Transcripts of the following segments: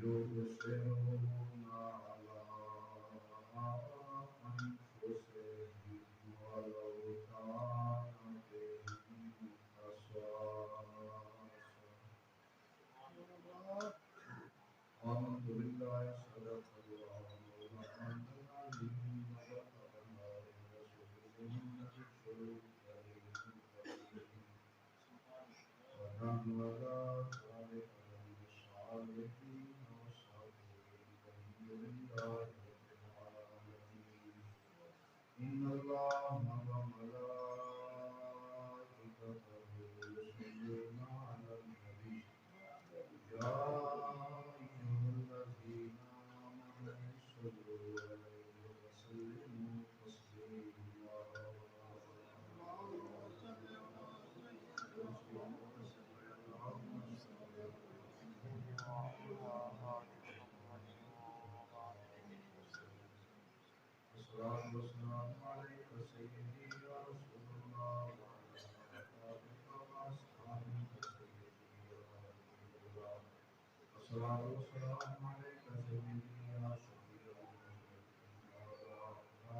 يبصرون على أنفسهم ولو كان بهم خصاصة. آمنت بالله صدق الله مولانا العظيم وبلغنا برسوله النبي الكريم ونحن على ذلك من الصالحين والصابرين الحمد لله رب العالمين. إن الله وملائكته يصلون على النبي يا أيها الذين آمنوا صلوا عليه وسلموا تسليما. الصلاة والسلام عليك سيدي يا رسول الله وعلى آلك وأصحابك سيدي يا حبيب الله. الصلاة والسلام عليك سيدي يا شفيع المذنبين وعلى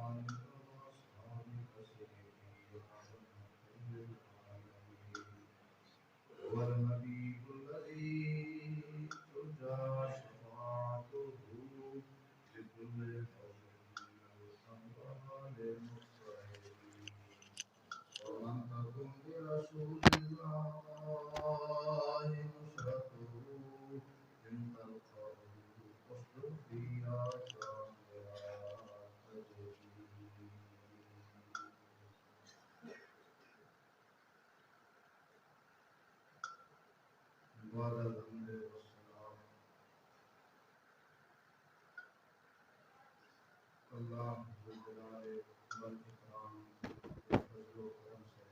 آلك وأصحابك سيدي يا رحمة للعالمين. والحبيب الذي ترجى شفاعته لكل حول من الأموال المضطهدين. ومن تكن برسول الله نصرته إن تلقاه فاصبر فيها كاملة تجري. بعد الحمد والسلام اللہ ذو الجلال والاکرام کے فضل و کرم سے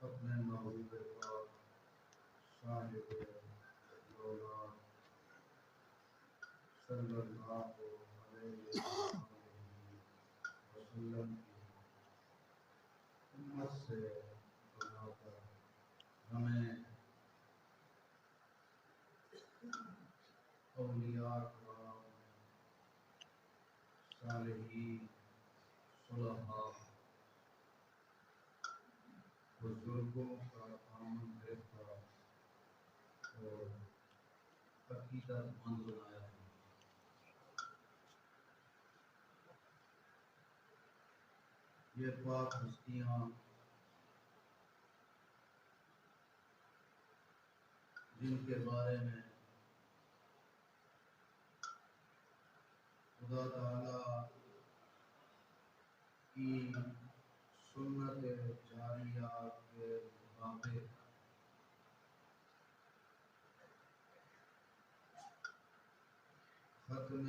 اپنے محبوب پاک صاحب مولا صلی اللہ علیہ وسلم کی امت سے بنا کر ہمیں اولیاء کرام صالحین صلحاء بزرگوں کا دامن گرفتہ اور عقیدت مند بنایا ہے۔ یہ پاک ہستیاں جن کے بارے میں خدا تعالیٰ کی سنت جاریہ کے مطابق ختم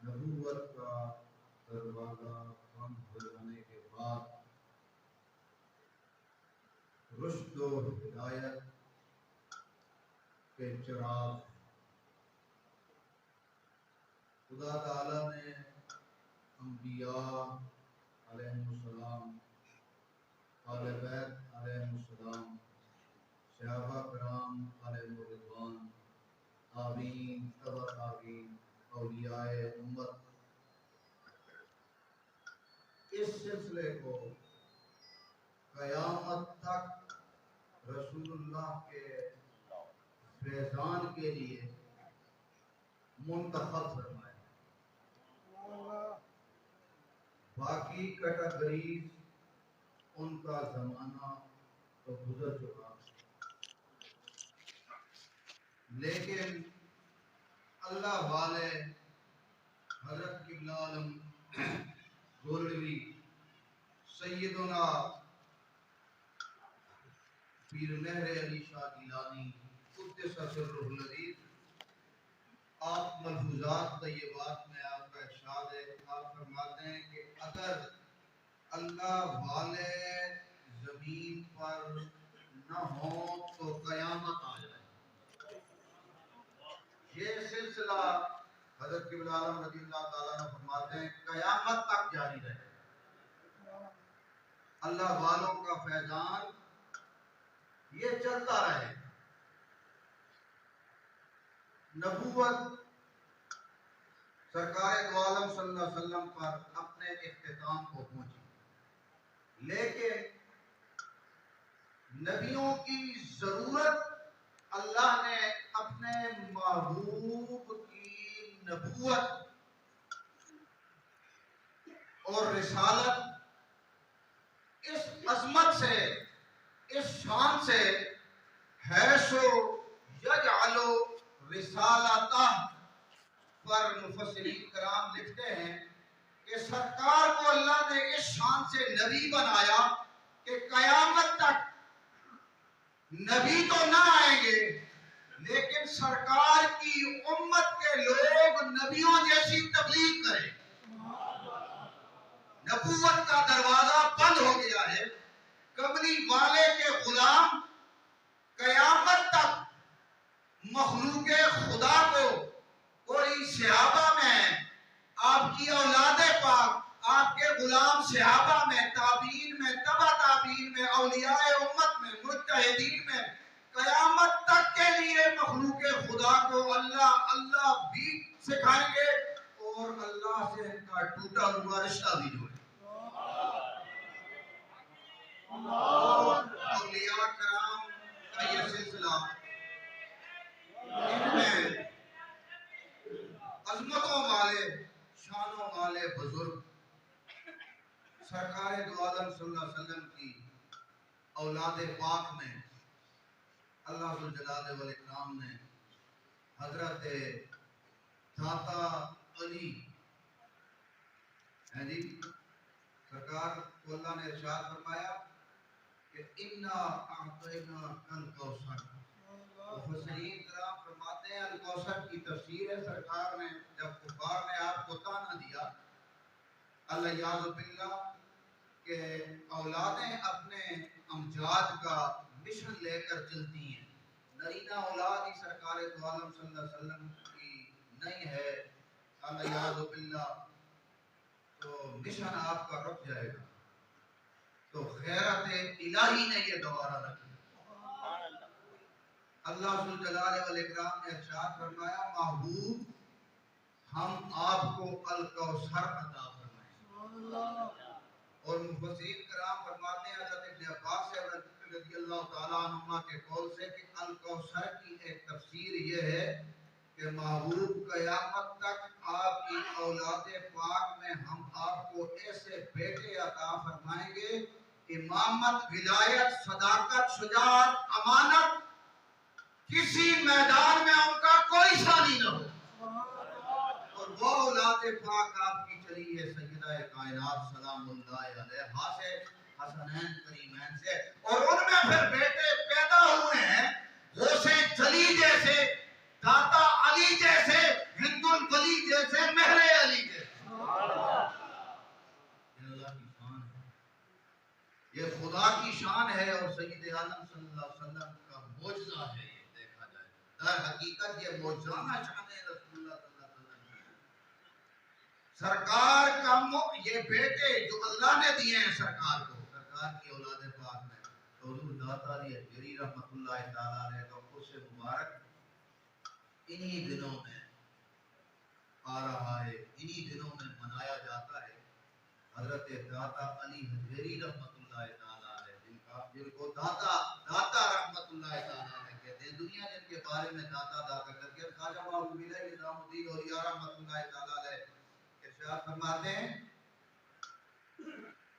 نبوت کا دروازہ بند ہو جانے کے بعد رشد و ہدایت کے چراغ خدا تعالیٰ نے انبیاء علیہ السلام، اہل بیت علیہ السلام، صحابہ کرام علیہ الرضوان، تابعین، تبع تابعین، اولیاء امت، اس سلسلے کو قیامت تک رسول اللہ کے فیضان کے لیے منتخب فرمایا۔ باقی کیٹیگریز ان کا زمانہ تو گزر چکا، لیکن اللہ والے حضرت قبلہ عالم گولڈوی سیدنا پیر مہر علی شاہ گیلانی قدس سرہ العزیز، آپ ملحوظات طیبات میں آپ کا ارشاد ہے، آپ فرماتے ہیں کہ اگر اللہ والے زمین پر نہ ہوں تو قیامت آ جائے۔ یہ سلسلہ حضرت قبلہ عالم رضی اللہ تعالیٰ عنہ فرماتے ہیں قیامت تک جاری رہے۔ اللہ والوں کا فیضان یہ چلتا رہے. نبوت سرکار دو عالم صلی اللہ علیہ وسلم پر اپنے اختتام کو پہنچی، لیکن نبیوں کی ضرورت اللہ نے اپنے محبوب کی نبوت اور رسالت اس عظمت سے، اس شان سے، حیثو یجعلو رسالتہ پر مفسرین کرام لکھتے ہیں کہ سرکار کو اللہ نے اس شان سے نبی بنایا کہ قیامت تک نبی تو نہ آئیں گے لیکن سرکار کی امت کے لوگ نبیوں جیسی تبلیغ کریں. نبوت کا دروازہ بند ہو گیا ہے. کملی والے کے غلام قیامت تک مخلوق خدا کو کوئی صحابہ میں، آپ کی اولاد پاک، آپ کے غلام صحابہ میں، تابعین میں، تبع تابعین میں، اولیاء امت میں، مجتہدین میں، قیامت تک کے لیے مخلوق خدا کو اللہ اللہ بھی سکھائیں گے اور اللہ سے ان کا ٹوٹا ہوا رشتہ بھی جوڑیں گے. اولیاء کرام کا یہ سلسلہ، ان میں عظمتوں والے، شانوں والے بزرگ سرکار دو عالم صلی اللہ علیہ وسلم کی اولاد پاک میں اللہ ذوالجلال والاکرام نے حضرت داتا علی جی سرکار کو اللہ نے ارشاد فرمایا کہ انا اعطینا الکوثر. مفسرین کرام فرماتے ہیں الکوثر کی تفسیر ہے سرکار نے جب کفار نے آپ کو طعنہ دیا اللہ یعوذ باللہ کہ اولادیں اپنے امجاد کا مشن لے کر چلتی ہیں، نرینہ اولاد ہی سرکار دو عالم صلی اللہ علیہ وسلم کی نہیں ہے اللہ یعوذ باللہ، تو مشن آپ کا رک جائے گا. تو غیرت الہی نے یہ دوبارہ رکھی. اللہ ذوالجلال والاکرام نے ارشاد فرمایا محبوب ہم آپ کو الکوثر عطا فرمائیں. اور مفسرین کرام فرماتے ہیں حضرت ابن عباس سے رضی اللہ تعالیٰ عنہما کے قول سے کہ الکوثر کی ایک تفسیر یہ ہے کہ محبوب قیامت تک آپ کی اولاد پاک میں ہم آپ کو ایسے بیٹے عطا فرمائیں گے، امامت، ولایت، صداقت، شجاعت، امانت، کسی میدان میں ان کا کوئی ثانی نہ ہو. اور وہ اولاد پاک آپ کی چلی ہے سیدہ کائنات سلام اللہ علیہا سے، حسنین کریمین سے، اور ان میں پھر بیٹے پیدا ہوئے ہیں حسین علی جیسے، داتا علی جیسے، ہند الولی جیسے، مہر علی جیسے. یہ اللہ کی شان ہے، یہ خدا کی شان ہے اور سید عالم صلی اللہ علیہ وسلم کا معجزہ ہے. یہ دیکھا جائے در حقیقت یہ معجزانہ شان ہے رسول اللہ صلی اللہ علیہ وسلم. سرکار کا یہ بیٹے جو اللہ نے دیے ہیں سرکار کو، سرکار کی اولاد پاک میں، تو حضور داتا علی حجویری رحمۃ اللہ تعالیٰ علیہ کا خود سے مبارک انہی دنوں میں آ رہا ہے، انہی دنوں میں منایا جاتا ہے. حضرت داتا علی حجویری رحمۃ اللہ تعالیٰ علیہ جن کو داتا رحمۃ اللہ تعالیٰ علیہ کہتے ہیں، دنیا جن کے بارے میں داتا کرتی ہے. خواجہ معبود الہی نظام الدین اولیاء رحمۃ اللہ تعالیٰ علیہ ارشاد فرماتے ہیں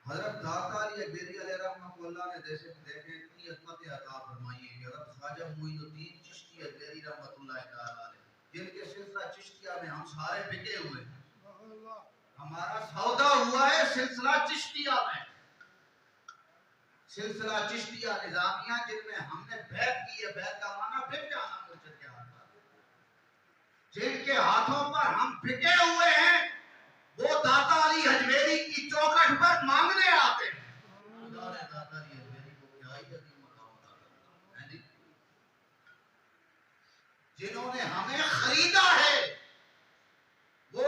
حضرت داتا علی حجویری علیہ رحمۃ اللہ نے جیسے دیکھیں اتنی عظمت عطا فرمائی ہے کہ حضرت خواجہ معین الدین چشتی حجویری رحمۃ اللہ تعالیٰ علیہ جن کے سلسلہ چشتیہ میں ہم سارے بکے ہوئے ہیں، ہمارا سودا ہوا ہے سلسلہ چشتیہ میں، سلسلہ چشتیہ نظامیہ جن میں ہم نے بیعت کی ہے. بیعت کا معنی بک جانا مرشد کے ہاتھ پر. جن کے ہاتھوں پر ہم بکے ہوئے ہیں وہ داتا علی حجویری کی چوکھٹ پر مانگنے آتے ہیں. خدا نے داتا علی حجویری کو کیا ہی عظیم مقام عطا کیا ہے. جنہوں نے ہمیں خریدا ہے وہ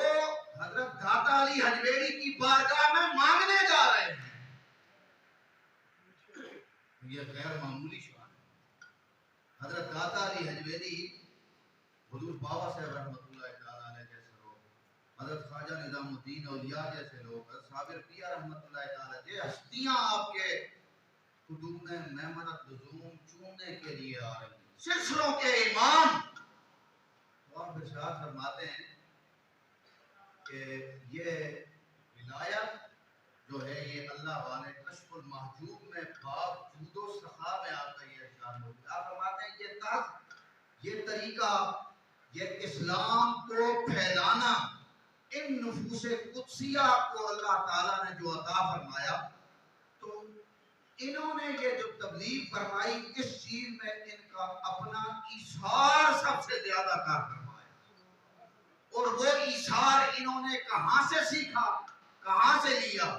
حضرت داتا علی حجویری کی بارگاہ میں مانگنے جا رہے ہیں. یہ غیر معمولی شان ہے۔ حضرت داتا علی حجویری، حضور بابا صاحب رحمۃ اللہ تعالیٰ علیہ جیسے لوگ، حضرت خواجہ نظام الدین اولیاء جیسے لوگ، حضرت صابر پیر رحمۃ اللہ تعالیٰ، یہ ہستیاں آپ کے قدوم میمنت لزوم چومنے کے لیے آ رہی ہیں، سلسلوں کے امام۔ تو آپ ارشاد فرماتے ہیں کہ یہ ولایت جو ہے یہ اللہ والے کشف المحجوب میں باب جود و سخا میں آپ کا یہ ارشاد ہو گیا۔ آپ فرماتے ہیں یہ طرز، یہ طریقہ، یہ اسلام کو پھیلانا، ان نفوس قدسیہ کو اللہ تعالیٰ نے جو عطا فرمایا، تو انہوں نے یہ جو تبلیغ فرمائی، اس چیز میں ان کا اپنا ایثار سب سے زیادہ کار فرمایا۔ اور وہ ایثار انہوں نے کہاں سے سیکھا، کہاں سے لیا؟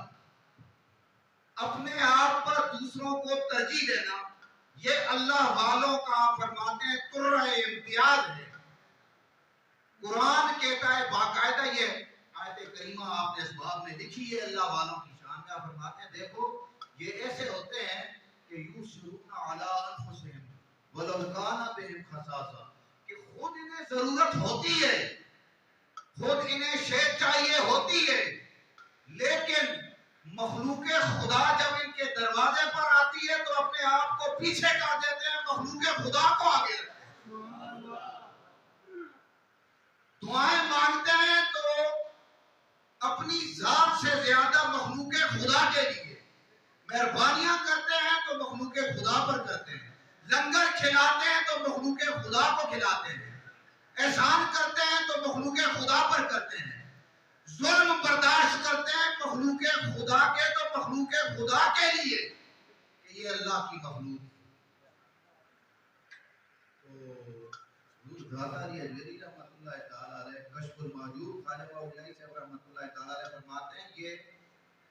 اپنے آپ پر دوسروں کو ترجیح دینا، یہ اللہ والوں کا فرماتے ہیں ترہ امتیاز ہے۔ قرآن کہتا ہے باقاعدہ، یہ آیت کریمہ آپ نے اس باب میں لکھی ہے اللہ والوں کی شان میں، آپ فرماتے ہیں دیکھو یہ ایسے ہوتے ہیں کہ یُسِرُونَ عَلَىٰ أَنفُسِهِمْ وَلَوْ كَانَ بِهِمْ خَصَاصَةٌ، کہ خود انہیں ضرورت ہوتی ہے، خود انہیں شے چاہیے ہوتی ہے، لیکن مخلوق خدا جب ان کے دروازے پر آتی ہے تو اپنے آپ کو پیچھے کر دیتے ہیں، مخلوق خدا کو آگے رکھتے ہیں۔ دعائیں مانگتے ہیں تو اپنی ذات سے زیادہ مخلوق خدا کے لیے، مہربانیاں کرتے ہیں تو مخلوق خدا پر کرتے ہیں، لنگر کھلاتے ہیں تو مخلوق خدا کو کھلاتے ہیں، احسان کرتے ہیں تو مخلوق خدا پر کرتے ہیں، ظلم برداشت کرتے ہیں مخلوق خدا کے تو مخلوق خدا کے لیے، کہ یہ اللہ کی مخلوق ہے۔ تو داتا علی حجویری رحمۃ اللہ تعالیٰ علیہ کشف المحجوب، خواجہ اولیاء صاحب رحمۃ اللہ تعالیٰ علیہ فرماتے ہیں یہ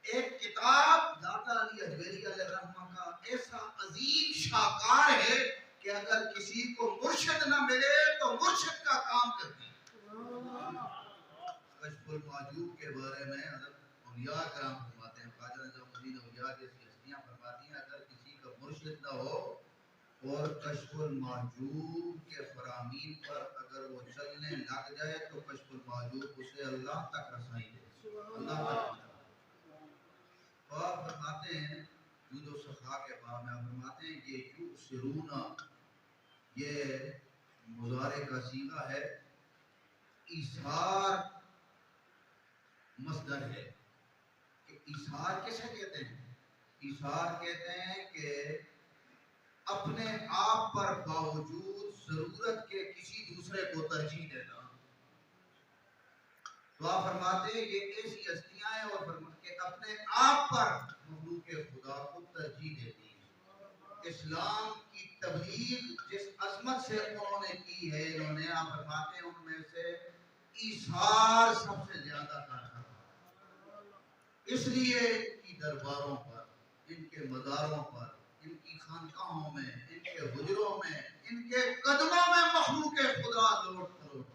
ایک کتاب داتا علی حجویری علیہ رحمہ کا ایسا عظیم شاہکار ہے کہ اگر کسی کو مرشد نہ ملے تو مرشد کا کام کرتی ہے۔ کشف المحجوب کے بارے میں حضرت اولیاء کرام فرماتے ہیں، خواجہ نظام الدین اولیاء جیسی ہستیاں فرماتی ہیں اگر کسی کا مرشد نہ ہو اور کشف المحجوب کے فرامین پر اگر وہ چلنے لگ جائے تو کشف المحجوب اسے اللہ تک رسائی دے، اللہ تک۔ تو آپ فرماتے ہیں جود و سخا کے باب میں آپ فرماتے ہیں یہ یؤثرون، یہ مضارع کا صیغہ ہے، ایثار مصدر ہے، کہ ایثار کسے کہتے ہیں؟ ایثار کہتے ہیں کہ اپنے آپ پر باوجود ضرورت کے کسی دوسرے کو ترجیح دینا۔ تو آپ فرماتے ہیں یہ ایسی ہستیاں ہیں اور فرماتے کہ اپنے آپ پر مخلوق خدا کو ترجیح دیتی ہیں۔ اسلام کی تبلیغ جس عظمت سے انہوں نے کی ہے، انہوں نے آپ فرماتے ہیں ان میں سے ایثار سب سے زیادہ کارگر، اس لیے ان کی درباروں پر، ان کے مزاروں پر، ان کی خانقاہوں میں، ان کے حجروں میں، ان کے قدموں میں مخلوق خدا لوٹ کھلوٹ،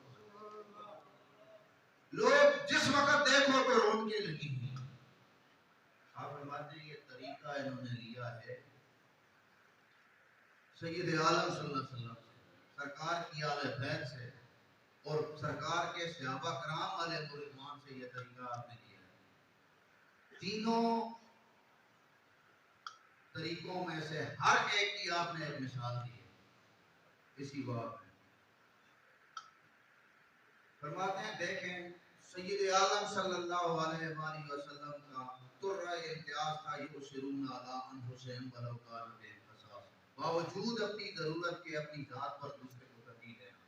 لوگ جس وقت دیکھو تو رونقیں لگی ہوئی۔ آپ فرماتے ہیں یہ طریقہ انہوں نے لیا ہے سید عالم صلی اللہ علیہ وسلم سے، سرکار کی آل بیت سے اور سرکار کے صحابہ کرام علیہ رضوان سے، یہ طریقہ آپ نے کیا ہے۔ تینوں طریقوں میں سے ہر ایک کی آپ نے ایک مثال دی ہے اسی باب میں۔ فرماتے ہیں دیکھیں سید عالم صلی اللہ علیہ وآلہ وسلم کا ترہ امتیاز تھا، یؤثرون علی انفسہم ولو کان بہم خصاصۃ، باوجود اپنی ضرورت کے اپنی ذات پر دوسرے کو ترجیح دینا۔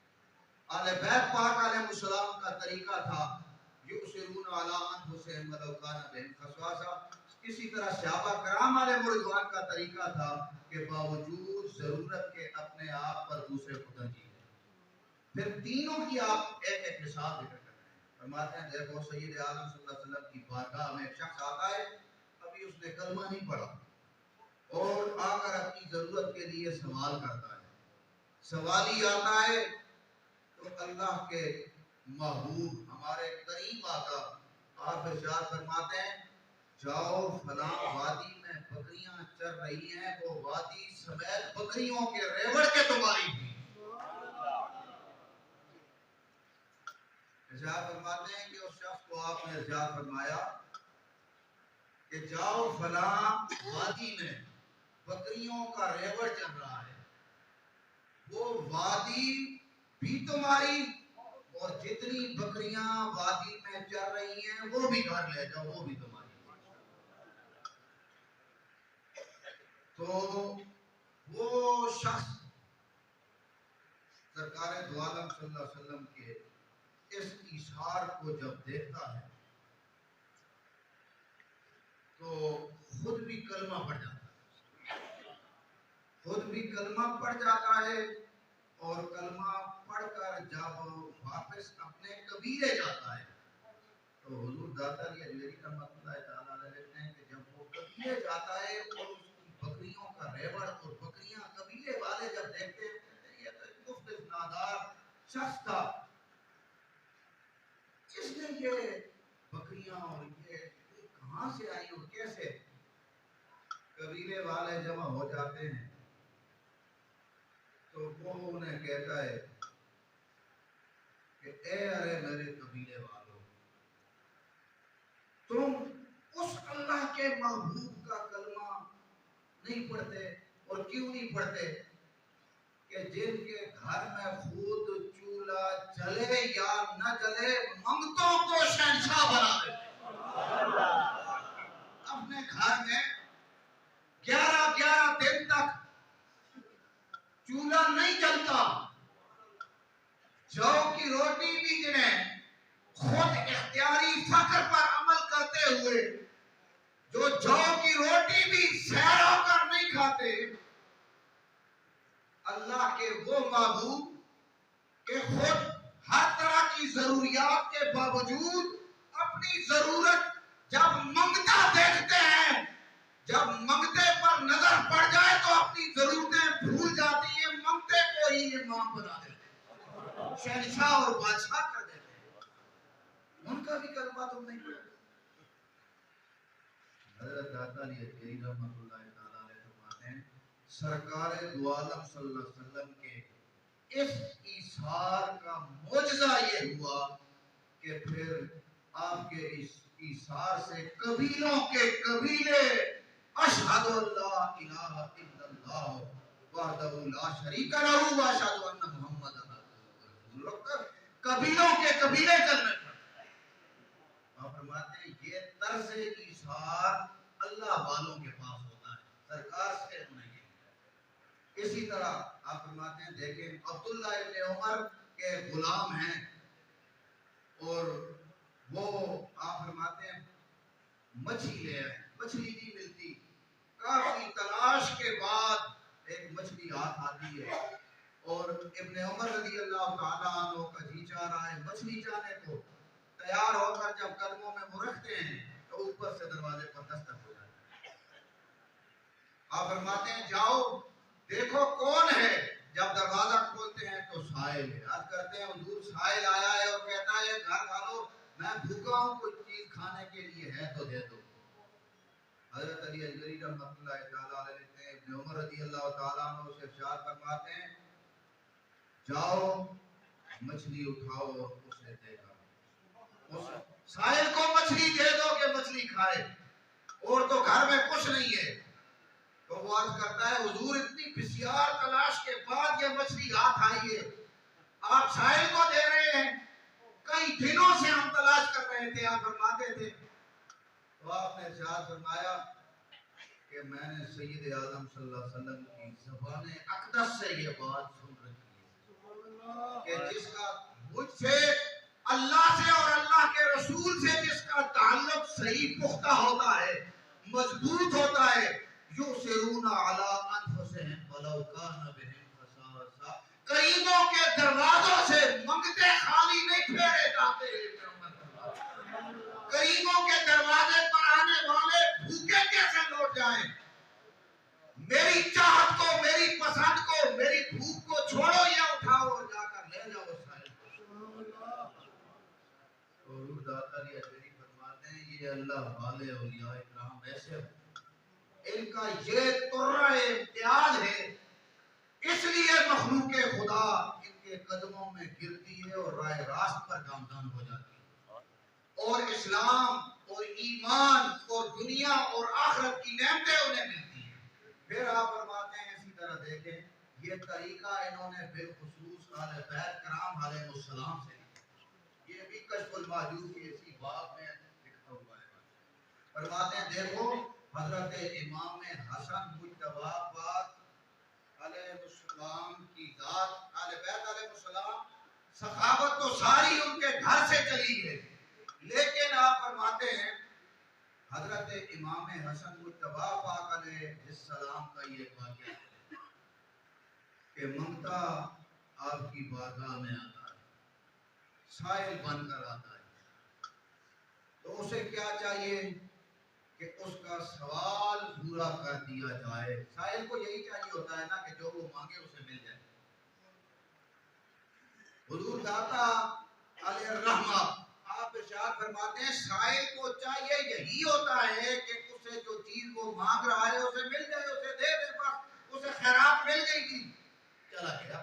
آل بیت پاک علیہ السلام کا طریقہ تھا یؤثرون علی انفسہم ولو کان بہم خصاصۃ، اسی طرح صحابہ کرام علیہ رضوان کا طریقہ تھا کہ باوجود ضرورت کے اپنے آپ پر دوسرے کو ترجیح دیں۔ پھر تینوں کی آپ ایک ایک مثال ذکر کرتے ہیں۔ فرماتے ہیں دیکھو سید عالم صلی اللہ علیہ وسلم کی بارگاہ میں ایک شخص آتا ہے، ابھی اس نے کلمہ نہیں پڑھا، اور آ کر اپنی ضرورت کے لیے سوال کرتا ہے۔ سوالی آتا ہے تو اللہ کے محبوب ہمارے کریم آقا آپ ارشاد فرماتے ہیں جاؤ فلاں وادی میں بکریاں چر رہی ہیں، وہ وادی سمیت بکریوں کے ریوڑ کے تمہاری تھی۔ ارشاد فرماتے ہیں کہ اس شخص کو آپ نے ارشاد فرمایا کہ جاؤ فلاں وادی میں بکریوں کا ریوڑ چل رہا ہے، وہ وادی بھی تمہاری اور جتنی بکریاں وادی میں چل رہی ہیں وہ بھی گھر لے جاؤ، وہ بھی تمہاری۔ تو وہ شخص سرکار دو عالم صلی اللہ علیہ وسلم کے اس اشعار کو جب دیکھتا ہے تو خود بھی کلمہ پڑھ جاتا ہے، خود بھی کلمہ پڑھ جاتا ہے، اور کلمہ پڑھ کر جب واپس اپنے قبیلے جاتا ہے تو حضور داتا علی اجمیری رحمۃ اللہ تعالیٰ علیہ لکھتے ہیں کہ جب وہ قبیلے جاتا ہے اور اس کی بکریوں کا ریوڑ اور بکریاں قبیلے والے جب دیکھتے ہیں یہ تو ایک مفلس نادار شخص تھا، اس نے یہ بکریاں اور یہ کہاں سے آئی اور کیسے؟ قبیلے والے جمع ہو جاتے ہیں تو وہ انہیں کہتا ہے کہ اے ارے میرے قبیلے والوں، تم اس اللہ کے محبوب کا کلمہ نہیں پڑھتے، اور کیوں نہیں پڑھتے کہ جن کے گھر میں خود چولہا جلے یا نہ جلے منگتوں کو شہنشاہ بنا دے۔ اپنے گھر میں 11 دن تک چولہا نہیں جلتا، جو کی روٹی بھی جنہیں خود اختیاری فقر پر عمل کرتے ہوئے جو کی روٹی بھی سیر ہو کر نہیں کھاتے، اللہ کے وہ محبوب کہ خود ہر طرح کی ضروریات کے باوجود اپنی ضرورت جب منگتا دیکھتے ہیں، جب منگتے پر نظر پڑ جائے تو اپنی ضرورتیں بھول جاتی ہیں، منگتے کو ہی امام بنا دیتے ہیں، شہنشاہ اور بادشاہ کر دیتے ہیں۔ ان کا بھی کلمہ تم نہیں پڑھتے۔ حضرت داتا علی اجمیری رحمۃ اللہ تعالیٰ علیہ فرماتے ہیں سرکار دو عالم صلی اللہ علیہ وسلم کے اس ایثار کا معجزہ یہ ہوا کہ پھر آپ کے اس ایثار سے قبیلوں کے قبیلے اشہد اللہ الہ الا اللہ وحدہ لا شریک لہ واشہد ان محمد رسول اللہ، قبیلوں کے قبیلے کرنے آپ فرماتے ہیں یہ طرز ایثار اللہ والوں کے پاس ہوتا ہے، سرکار سے نہیں ہے۔ اسی طرح آپ فرماتے ہیں دیکھیں عبداللہ ابن عمر کے غلام ہیں اور وہ آپ فرماتے ہیں مچھلی لے آئے، مچھلی نہیں ملتی، کافی تلاش کے بعد ایک مچھلی ہاتھ آتی ہے اور ابن عمر رضی اللہ تعالیٰ عنہ کا جی چاہ رہا ہے مچھلی جانے کو، تیار ہو کر جب قدموں میں وہ رکھتے ہیں تو اوپر سے دروازے پر دستک ہو جاتا ہے۔ آپ فرماتے ہیں جاؤ دیکھو کون ہے، جب دروازہ کھولتے ہیں تو سائل ہے، عرض کرتے ہیں حضور سائل آیا ہے اور کہتا ہے گھر والو میں بھوکا ہوں، کوئی چیز کھانے کے لیے ہے تو دے دو۔ حضرت علی اجمیری رحمۃ اللہ تعالیٰ علیہ لکھتے ہیں ابن عمر رضی اللہ تعالیٰ عنہ سے ارشاد فرماتے ہیں جاؤ مچھلی اٹھاؤ اور اسے دے دو، سائل کو مچھلی دے دو کہ مچھلی کھائے، اور تو گھر میں کچھ نہیں ہے۔ تو وہ عرض کرتا ہے حضور اتنی بسیار تلاش کے بعد یہ مچھلی ہاتھ آئی ہے، آپ سائل کو دے رہے ہیں، کئی دنوں سے ہم تلاش کر رہے تھے۔ آپ فرماتے تھے تو آپ نے ارشاد فرمایا کہ میں نے سید اعظم صلی اللہ علیہ وسلم کی زبان اقدس سے یہ بات سن رکھی ہے کہ جس کا مجھ سے اللہ سے اور اللہ کے رسول سے جس کا تعلق صحیح پختہ ہوتا ہے، مضبوط ہوتا ہے، یؤثرون علی انفسہم ولو کان بہم خصاصہ، قریبوں کے دروازوں سے منگتے خالی نہیں پھیرے جاتے، قریبوں کے دروازے پر آنے والے بھوکے کیسے لوٹ جائیں؟ میری چاہت کو، میری پسند کو، میری بھوک کو چھوڑو یا اٹھاؤ اور جا کر لے جاؤ سائل کو۔ حضور داتا علی اجمیری فرماتے ہیں یہ کہ اللہ والے اولیاء اکرام ایسے ہو، ان کا یہ طرہ امتیاز ہے، اس لیے مخلوق خدا ان کے قدموں میں گرتی ہے اور راہ راست پر گامزن ہو جاتی ہے، اور اسلام اور ایمان اور دنیا اور آخرت کی نعمتیں انہیں ملتی ہیں۔ پھر آپ فرماتے ہیں اسی طرح دیکھیں یہ طریقہ انہوں نے بالخصوص اہل بیت کرام علیہ السلام سے، یہ بھی کشف المحجوب کی اسی باب میں لکھا ہوا ہے۔ فرماتے ہیں دیکھو حضرت امام حسن مجتبی پاک علیہ السلام کی ذات، اہل بیت علیہ السلام، سخاوت تو ساری ان کے گھر سے چلی ہے، لیکن آپ فرماتے ہیں حضرت امام حسن مجتبی پاک علیہ السلام کا یہ واقعہ ہے کہ منگتا آپ کی بارگاہ میں آتا ہے، سائل بن کر آتا ہے، تو اسے کیا چاہیے کہ اس کا سوال پورا کر دیا جائے۔ سائل کو یہی چاہیے ہوتا ہے نا کہ جو وہ مانگے اسے مل جائے۔ حضور داتا علیہ الرحمہ آپ ارشاد فرماتے ہیں سائل کو چاہیے یہی ہوتا ہے کہ اسے جو چیز وہ مانگ رہا ہے اسے مل جائے، اسے دے دے، بس اسے خیرات مل گئی تھی، چلا گیا۔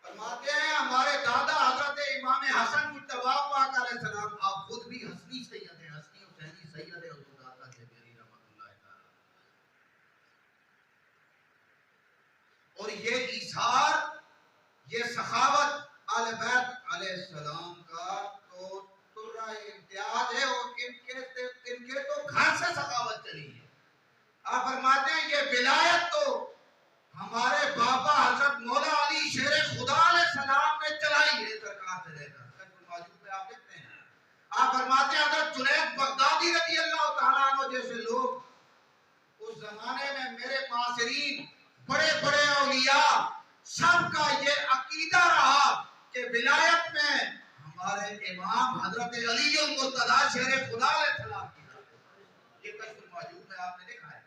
فرماتے ہیں ہمارے دادا حضرت امام حسن مجتبی پاک علیہ السلام، آپ خود بھی حسنی سید ہیں، حسنی حسینی سید ہیں، حضور داتا جبیری رحمۃ اللہ تعالی، اور یہ ایثار، یہ سخاوت آل بیت علیہ السلام کا تو طرہ امتیاز ہے، اور ان کے تو گھر سے سخاوت چلی ہے۔ آپ فرماتے ہیں یہ ولایت تو ہمارے بابا حضرت مولا علی شیر خدا علیہ السلام نے چلائی ہے سرکار سے لے کر۔ موجود پہ آپ دیکھتے ہیں، آپ فرماتے ہیں حضرت جنید بغدادی رضی اللہ تعالیٰ عنہ جیسے لوگ اس زمانے میں میرے معاصرین بڑے بڑے اولیاء سب کا یہ عقیدہ رہا کہ ولایت میں ہمارے امام حضرت علی المرتضی شیر خدا علیہ السلام کی ذات ہے۔ یہ کشف المحجوب میں آپ نے دیکھا ہے۔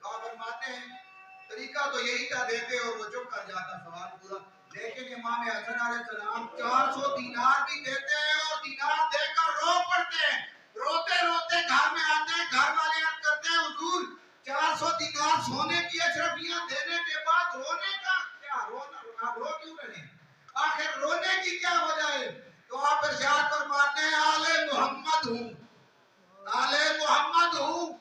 تو آپ فرماتے ہیں طریقہ تو یہی تھا، دیتے اور وہ چپ کر جاتا، سوال پورا۔ لیکن امام حسن علیہ السلام 400 دینار بھی دیتے ہیں اور دینار دے کر رو پڑتے ہیں، روتے روتے گھر میں آتے ہیں، گھر والے عرض کرتے ہیں حضور 400 دینار سونے کی اشرفیاں دینے کے بعد رونے کا کیا، رونا آپ رو کیوں رہے ہیں، آخر رونے کی کیا وجہ ہے؟ تو آپ ارشاد فرماتے ہیں آل محمد ہوں، آل محمد ہوں،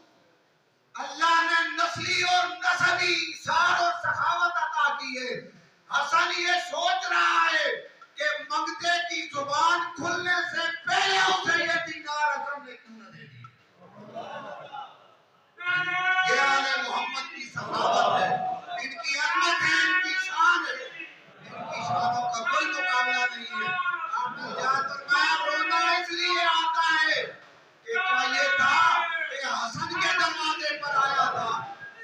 اللہ نے نسلی اور نسبی ایثار اور سخاوت عطا کی ہے۔ حسن یہ سوچ رہا ہے کہ منگتے کی زبان کھلنے سے پہلے اسے یہ دینار حسن نے کیوں نہ دے دی۔ یہ آل محمد کی سخاوت ہے، ان کی عظمت ہے، ان کی شان ہے، ان کی شانوں کا کوئی مقابلہ نہیں ہے۔ آپ نے یاد فرمایا رونا اس لیے آتا ہے کہ کیا یہ تھا کہ حسن کے دروازے پر آیا تھا،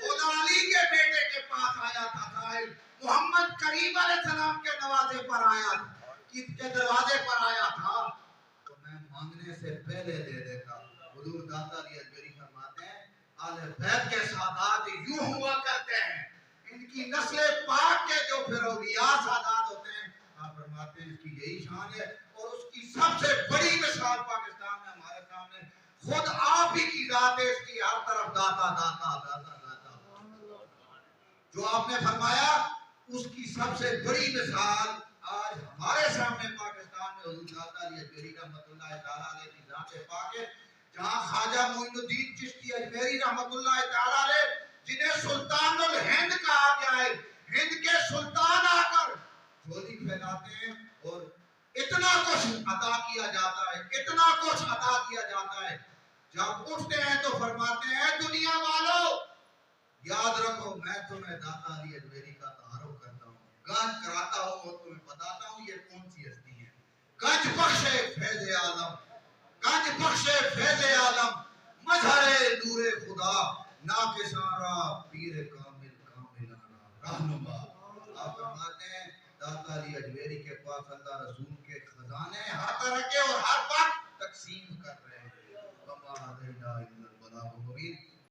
مولا علی کے بیٹے کے پاس آیا تھا، سائل محمد کریم علیہ السلام کے دروازے پر آیا تھا، کس کے دروازے پر آیا تھا تو میں مانگنے سے پہلے دے دیتا۔ حضور داتا علی اجمیری فرماتے ہیں آل بیت کے سادات یوں ہوا کرتے ہیں، ان کی نسل پاک کے جو پھر اولیاء سادات ہوتے ہیں، آپ فرماتے ہیں اس کی یہی شان ہے، اور اس کی سب سے بڑی مثال پاکستان میں ہمارے سامنے خود آپ ہی کی ذات ہے، اس کی ہر طرف داتا داتا داتا داتا، جو آپ نے فرمایا اس کی سب سے بڑی مثال آج ہمارے سامنے پاکستان میں حضور داتا علی اجمیری رحمۃ اللہ تعالیٰ علیہ کی ذات پاک ہے، جہاں خواجہ معین الدین چشتی اجمیری رحمۃ اللہ تعالیٰ علیہ جنہیں سلطان الہند کہا گیا ہے، ہند کے سلطان آ کر جھولی پھیلاتے ہیں اور اتنا کچھ عطا کیا جاتا ہے، اتنا کچھ عطا کیا جاتا ہے، جب اٹھتے ہیں تو فرماتے ہیں دنیا والو یاد رکھو میں تمہیں داتا علی اجمیری کا تعارف کرتا ہوں، گنج کراتا ہوں اور تمہیں بتاتا ہوں یہ کون سی ہستی ہے۔ گنج بخشے فیض عالم، گنج بخشے فیض عالم، مظہر نور خدا، ناقصاں را پیر کامل کاملانا رہنما۔ آپ فرماتے ہیں داتا علی اجمیری کے پاس اللہ رسول کے خزانے ہاتھ رکھے اور ہر وقت تقسیم کر رہے ہیں۔ وما علینا الا البلاغ المبین۔